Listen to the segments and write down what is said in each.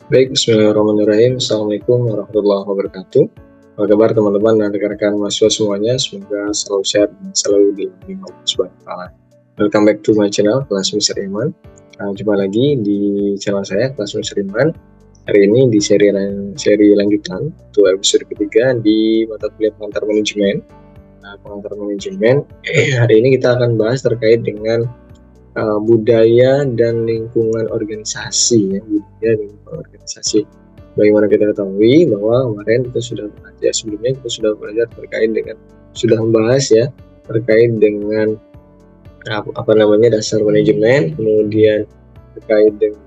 Baik, bismillahirrahmanirrahim. Assalamualaikum warahmatullahi wabarakatuh. Apa kabar teman-teman dan rekan-rekan mahasiswa semuanya? Semoga selalu sehat dan selalu dilindungi Allah Subhanahu wa Ta'ala. Welcome back to my channel, Kelas Mr. Iman. Jumpa lagi di channel saya, Kelas Mr. Iman. Hari ini di seri lanjutan, untuk episode ketiga di mata kuliah pengantar manajemen. Pengantar manajemen, hari ini kita akan bahas terkait dengan budaya dan lingkungan organisasi, ya, budaya dan lingkungan organisasi. Bagaimana kita ketahui bahwa kemarin kita sudah belajar, sebelumnya kita sudah belajar terkait dengan, sudah membahas ya, terkait dengan dasar manajemen, kemudian terkait dengan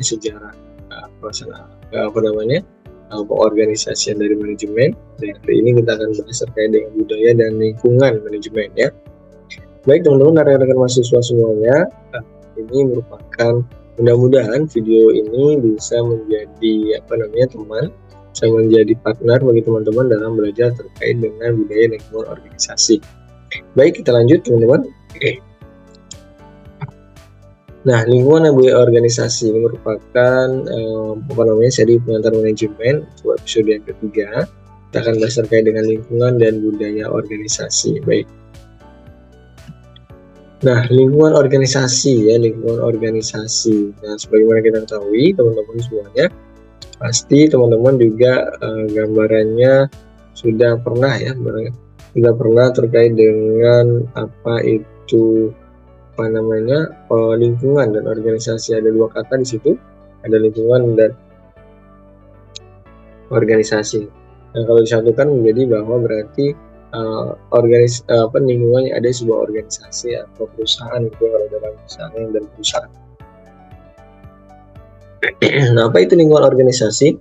sejarah pengorganisasian dari manajemen, dan hari ini kita akan bahas terkait dengan budaya dan lingkungan manajemen ya. Baik teman-teman dan rekan-rekan mahasiswa semuanya, ini merupakan, mudah-mudahan video ini bisa menjadi teman, bisa menjadi partner bagi teman-teman dalam belajar terkait dengan budaya dan lingkungan organisasi. Baik, kita lanjut teman-teman. Nah, lingkungan dan budaya organisasi ini merupakan seri pengantar manajemen untuk episode yang ketiga. Kita akan bahas terkait dengan lingkungan dan budaya organisasi. Baik. Nah, lingkungan organisasi ya, lingkungan organisasi. Nah, sebagaimana kita ketahui teman-teman semuanya, pasti teman-teman juga gambarannya sudah pernah ya, sudah pernah terkait dengan lingkungan dan organisasi. Ada dua kata di situ, ada lingkungan dan organisasi. Nah, kalau disatukan menjadi bahwa berarti lingkungan yang ada di sebuah organisasi atau perusahaan, itu kalau dalam misalnya dan perusahaan. Nah, apa itu lingkungan organisasi?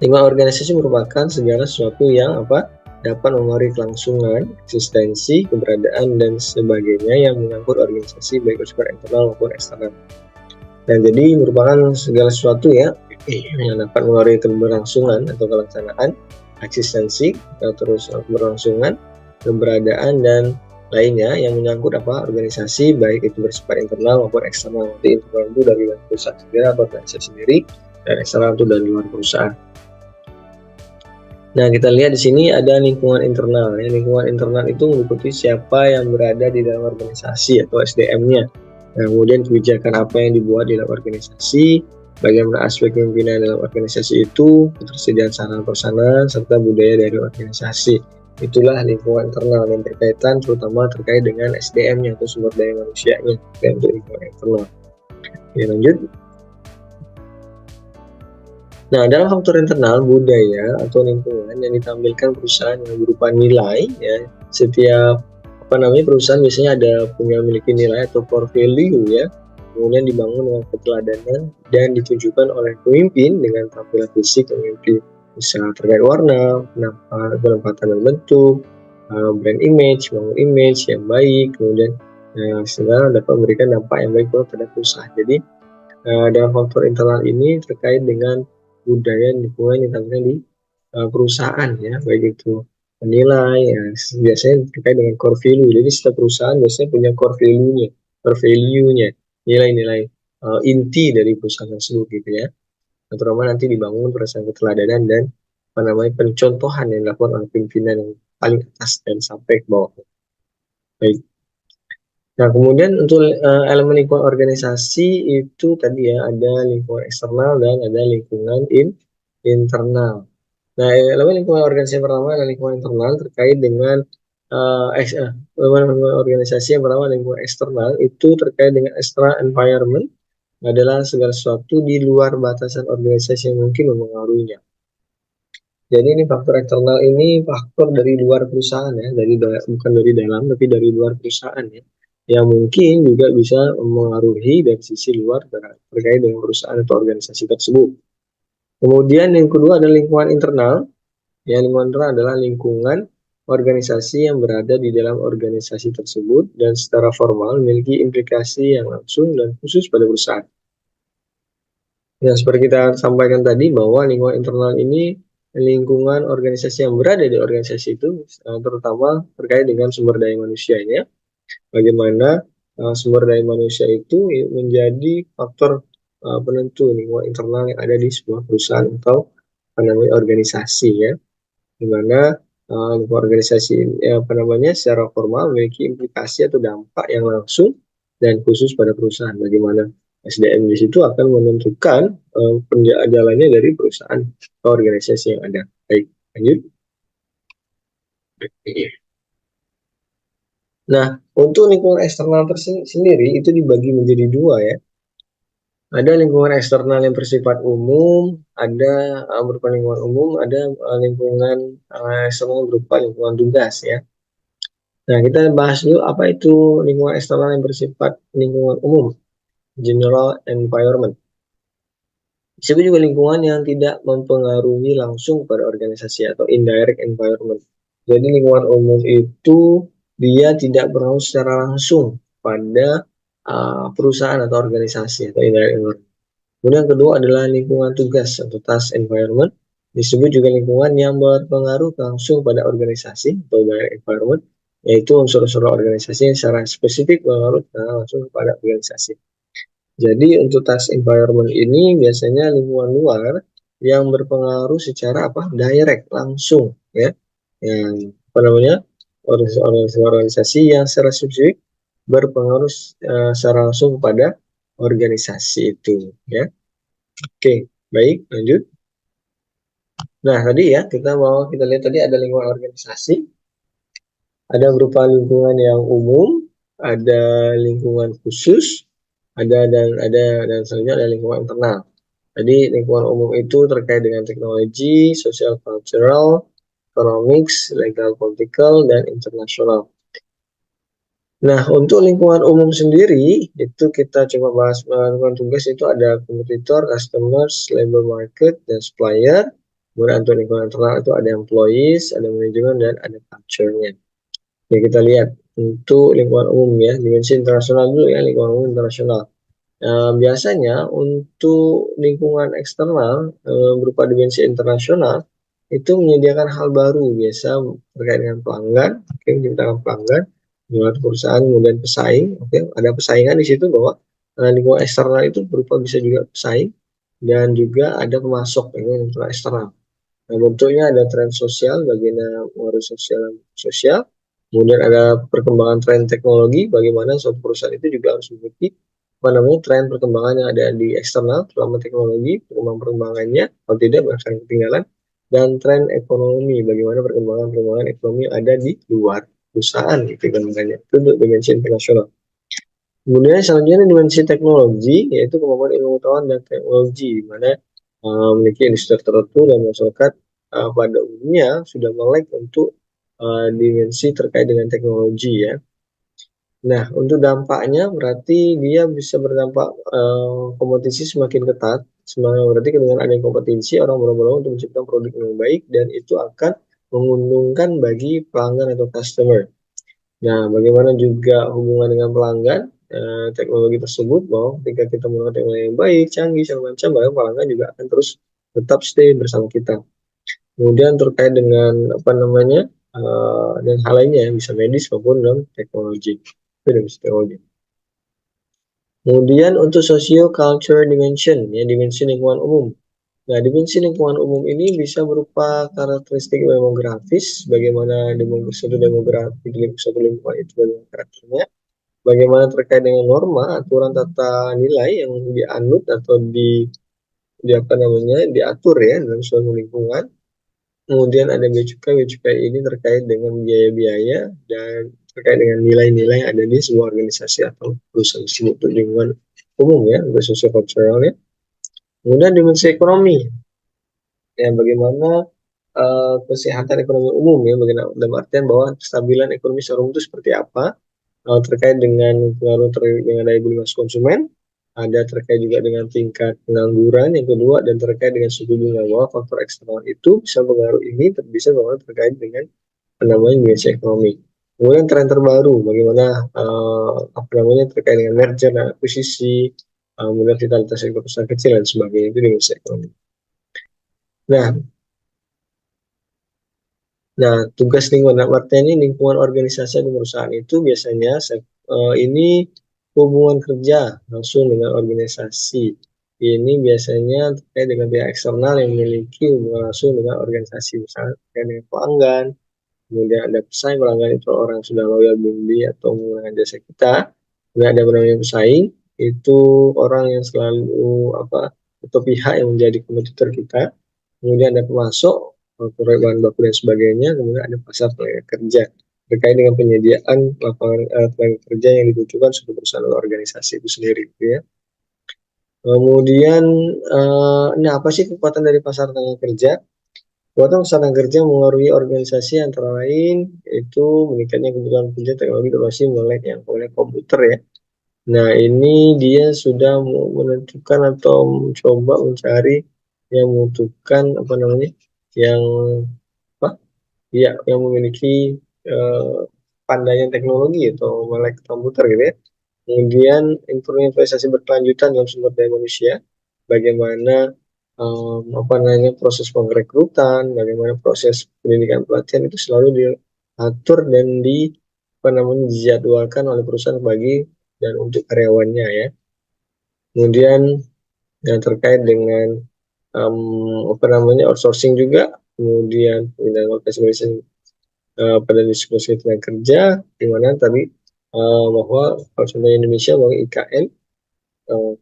Lingkungan organisasi merupakan segala sesuatu yang dapat mempengaruhi kelangsungan, eksistensi, keberadaan dan sebagainya yang menyangkut organisasi baik bersifat internal maupun eksternal. Dan jadi merupakan segala sesuatu ya yang dapat mempengaruhi keberlangsungan atau kelaksanaan, eksistensi, terus keberlangsungan, keberadaan dan lainnya yang menyangkut organisasi baik itu bersifat internal maupun eksternal. Nanti internal itu dari luar perusahaan sendiri atau organisasi sendiri, dan eksternal itu dari luar perusahaan. Nah, kita lihat di sini ada lingkungan internal. Ya, lingkungan internal itu meliputi siapa yang berada di dalam organisasi atau SDM-nya. Nah, kemudian kebijakan apa yang dibuat di dalam organisasi, bagaimana aspek pimpinan dalam organisasi itu, ketersediaan sarana prasarana, serta budaya dari organisasi. Itulah lingkungan internal yang berkaitan terutama terkait dengan SDM-nya atau sumber daya manusianya, untuk lingkungan internal. Ya, lanjut. Nah, dalam faktor internal, budaya atau lingkungan yang ditampilkan perusahaan yang berupa nilai ya. Setiap perusahaan biasanya ada memiliki nilai atau core value ya. Kemudian dibangun dengan keteladanan dan ditunjukkan oleh pemimpin dengan tampilan fisik pemimpin, misalnya terkait warna, penempatan dan bentuk, brand image, bangun image yang baik, kemudian sehingga dapat memberikan dampak yang baik terhadap perusahaan. Jadi dalam faktor internal ini terkait dengan budaya lingkungan yang ditampilkan di perusahaan ya, baik itu nilai ya, biasanya terkait dengan core value. Jadi setiap perusahaan biasanya punya core value-nya, nilai-nilai inti dari perusahaan tersebut gitu ya. Terutama nanti dibangun perasaan keteladanan dan pencontohan yang dilakukan oleh pimpinan yang paling atas dan sampai ke bawah. Baik. Nah, kemudian untuk elemen lingkungan organisasi itu tadi ya, ada lingkungan eksternal dan ada lingkungan internal. Nah, elemen lingkungan organisasi yang pertama adalah lingkungan internal terkait dengan organisasi yang pertama lingkungan eksternal itu terkait dengan external environment, adalah segala sesuatu di luar batasan organisasi yang mungkin mempengaruhinya. Jadi ini faktor eksternal ini faktor dari luar perusahaan ya, bukan dari dalam tapi dari luar perusahaan ya, yang mungkin juga bisa mempengaruhi dari sisi luar terkait dengan perusahaan atau organisasi tersebut. Kemudian yang kedua adalah lingkungan internal. Ya, lingkungan internal adalah lingkungan organisasi yang berada di dalam organisasi tersebut dan secara formal memiliki implikasi yang langsung dan khusus pada perusahaan. Ya, seperti kita sampaikan tadi bahwa lingkungan internal ini lingkungan organisasi yang berada di organisasi itu terutama terkait dengan sumber daya manusianya, bagaimana sumber daya manusia itu menjadi faktor penentu lingkungan internal yang ada di sebuah perusahaan atau apa namanya organisasi ya, di mana lingkungan organisasi apa namanya secara formal memiliki implikasi atau dampak yang langsung dan khusus pada perusahaan. Bagaimana SDM di situ akan menentukan jalannya dari perusahaan atau organisasi yang ada. Baik, lanjut. Nah, untuk lingkungan eksternal sendiri itu dibagi menjadi dua ya. Ada lingkungan eksternal yang bersifat umum, ada berupa lingkungan umum, ada lingkungan eksternal berupa lingkungan tugas ya. Nah, kita bahas dulu apa itu lingkungan eksternal yang bersifat lingkungan umum, general environment. Disebut juga lingkungan yang tidak mempengaruhi langsung pada organisasi atau indirect environment. Jadi lingkungan umum itu dia tidak berpengaruh secara langsung pada perusahaan atau organisasi atau indirect environment. Kemudian yang kedua adalah lingkungan tugas atau task environment. Disebut juga lingkungan yang berpengaruh langsung pada organisasi atau indirect environment, yaitu unsur-unsur organisasi yang secara spesifik berpengaruh langsung kepada organisasi. Jadi untuk task environment ini biasanya lingkungan luar yang berpengaruh secara apa? Direct, langsung ya. Yang apa namanya? Organisasi yang secara spesifik berpengaruh secara langsung kepada organisasi itu ya. Oke, baik, lanjut. Nah, tadi ya kita lihat tadi ada lingkungan organisasi, ada berupa lingkungan yang umum, ada lingkungan khusus, dan selanjutnya ada lingkungan internal. Jadi lingkungan umum itu terkait dengan teknologi, sosial cultural, economics, legal political, dan internasional. Nah, untuk lingkungan umum sendiri, itu kita coba bahas lingkungan tugas itu ada kompetitor, customers, labor market, dan supplier. Kemudian untuk lingkungan internal itu ada employees, ada manajemen, dan ada culture-nya. Ya, kita lihat untuk lingkungan umum ya, dimensi internasional dulu ya, lingkungan umum internasional. Biasanya untuk lingkungan eksternal berupa dimensi internasional itu menyediakan hal baru biasa terkait dengan pelanggan, oke, menciptakan pelanggan, dengan perusahaan, kemudian pesaing, oke, ada persaingan di situ bahwa lingkungan eksternal itu berupa bisa juga pesaing dan juga ada pemasok dengan lingkungan eksternal. Nah, bentuknya ada tren sosial, bagaimana pengaruh sosial, kemudian ada perkembangan tren teknologi, bagaimana suatu perusahaan itu juga harus mengikuti apa namanya tren perkembangan yang ada di eksternal, terutama teknologi, perkembangannya, kalau tidak akan ketinggalan, dan tren ekonomi, bagaimana perkembangan ekonomi yang ada di luar perusahaan, gitu kan makanya itu untuk dimensi internasional. Kemudian selanjutnya dimensi teknologi, yaitu kemampuan ilmu pengetahuan dan teknologi, di mana memiliki industri tertentu dan masyarakat pada umumnya sudah melek untuk dimensi terkait dengan teknologi ya. Nah, untuk dampaknya berarti dia bisa berdampak kompetisi semakin ketat. Berarti dengan adanya kompetisi, orang berlomba-lomba untuk menciptakan produk yang baik dan itu akan menguntungkan bagi pelanggan atau customer. Nah, bagaimana juga hubungan dengan pelanggan teknologi tersebut, bahwa ketika kita menggunakan teknologi yang baik, canggih, segala macam, maka pelanggan juga akan terus tetap stay bersama kita. Kemudian terkait dengan apa namanya dan hal lainnya bisa medis maupun non teknologi. Itu dari teknologi. Kemudian untuk socio culture dimension, ya dimensi lingkungan umum. Nah, dimensi lingkungan umum ini bisa berupa karakteristik demografis, bagaimana suatu demografi di suatu lingkungan itu bagaimana karakternya, bagaimana terkait dengan norma, aturan tata nilai yang dianut atau di apa namanya diatur ya dalam suatu lingkungan. Kemudian ada bea cukai. Bea cukai ini terkait dengan biaya-biaya dan terkait dengan nilai-nilai yang ada di sebuah organisasi atau perusahaan tersebut untuk lingkungan umum ya, untuk sosial kultural ya. Kemudian dimensi ekonomi, ya bagaimana kesehatan ekonomi umum ya, bagaimana dalam artian bahwa kestabilan ekonomi secara umum itu seperti apa, terkait dengan pengaruh dengan daya beli masyarakat konsumen, ada terkait juga dengan tingkat pengangguran yang kedua, dan terkait dengan suku bunga, bahwa faktor eksternal itu bisa pengaruh ini bisa pengaruh terkait dengan namanya dimensi ekonomi. Kemudian tren terbaru, bagaimana apa namanya terkait dengan merger dan akuisisi, kemudian vitalitas perusahaan kecil dan sebagainya, itu dimensi ekonomi. Nah, tugas lingkungan artinya ini lingkungan organisasi dan perusahaan itu biasanya ini hubungan kerja langsung dengan organisasi. Ini biasanya terkait dengan pihak eksternal yang memiliki hubungan langsung dengan organisasi, misalnya terkait dengan pelanggan. Kemudian ada pesaing, pelanggan itu orang yang sudah loyal membeli atau menggunakan jasa kita. Kemudian ada namanya pesaing, itu orang yang selalu atau pihak yang menjadi kompetitor kita. Kemudian ada pemasok, proyek bahan baku dan sebagainya. Kemudian ada pasar tenaga kerja terkait dengan penyediaan lapangan tenaga kerja yang dibutuhkan suatu perusahaan atau organisasi itu sendiri, gitu ya. Kemudian, ini apa sih kekuatan dari pasar tenaga kerja? Kekuatan pasar tenaga kerja mengaruhi organisasi antara lain yaitu meningkatnya kebutuhan kerja teknologi informasi mulai komputer ya. Nah, ini dia sudah menentukan atau mencoba mencari yang membutuhkan yang apa yang memiliki pandainya teknologi atau melek komputer gitu ya. Kemudian investasi berkelanjutan dalam sumber daya manusia, bagaimana proses pengrekrutan, bagaimana proses pendidikan pelatihan itu selalu diatur dan dijadwalkan oleh perusahaan bagi dan untuk karyawannya ya. Kemudian yang terkait dengan outsourcing juga, kemudian pemindahan lokasi pada diskusi tenaga kerja, di mana tadi bahwa kalau contohnya Indonesia bahwa IKN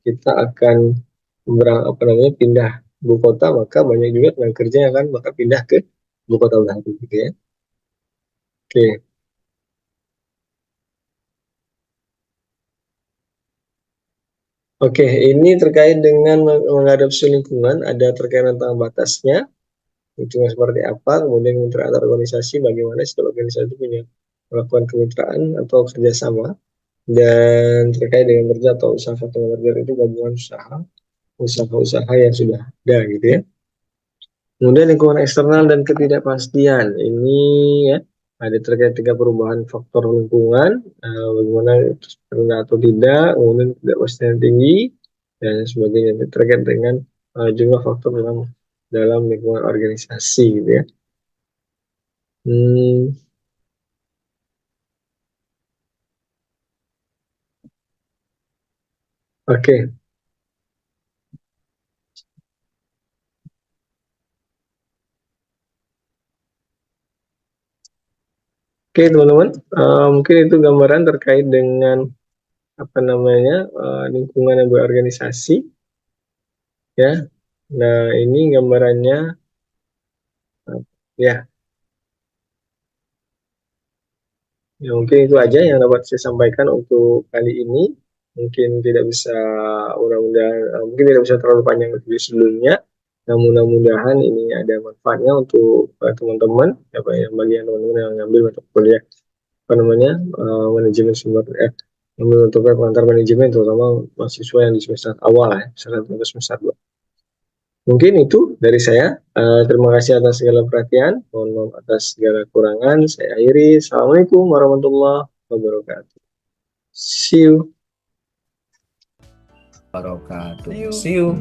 kita akan pindah ibu kota, maka banyak juga tenaga kerja yang akan bakal pindah ke ibu kota baru gitu ya. Oke. Oke, ini terkait dengan mengadopsi lingkungan, ada terkait tentang batasnya, lingkungan seperti apa, kemudian kemitraan antar organisasi, bagaimana setiap organisasi itu punya melakukan kemitraan atau kerjasama, dan terkait dengan kerja atau usaha atau merger itu gabungan usaha-usaha yang sudah ada gitu ya. Kemudian lingkungan eksternal dan ketidakpastian ini ya ada terkait dengan perubahan faktor lingkungan, bagaimana itu pernah atau tidak, kemudian ketidakpastian tinggi dan sebagainya terkait dengan jumlah faktor dalam lingkungan organisasi gitu ya. Oke. Oke teman-teman, mungkin itu gambaran terkait dengan lingkungan yang berorganisasi ya. Nah, ini gambarannya ya. Ya, mungkin itu aja yang dapat saya sampaikan untuk kali ini. Mungkin tidak bisa, mungkin tidak bisa terlalu panjang seperti sebelumnya. Nah, mudah-mudahan ini ada manfaatnya untuk teman-teman, bagi yang teman-teman yang ngambil mata kuliah manajemen sumber untuk pengantar manajemen, terutama mahasiswa yang di semester awal ya, semester 2. Mungkin itu dari saya. Terima kasih atas segala perhatian. Mohon maaf atas segala kurangan. Saya akhiri. Assalamualaikum warahmatullahi wabarakatuh. See you. Wabarakatuh. See you.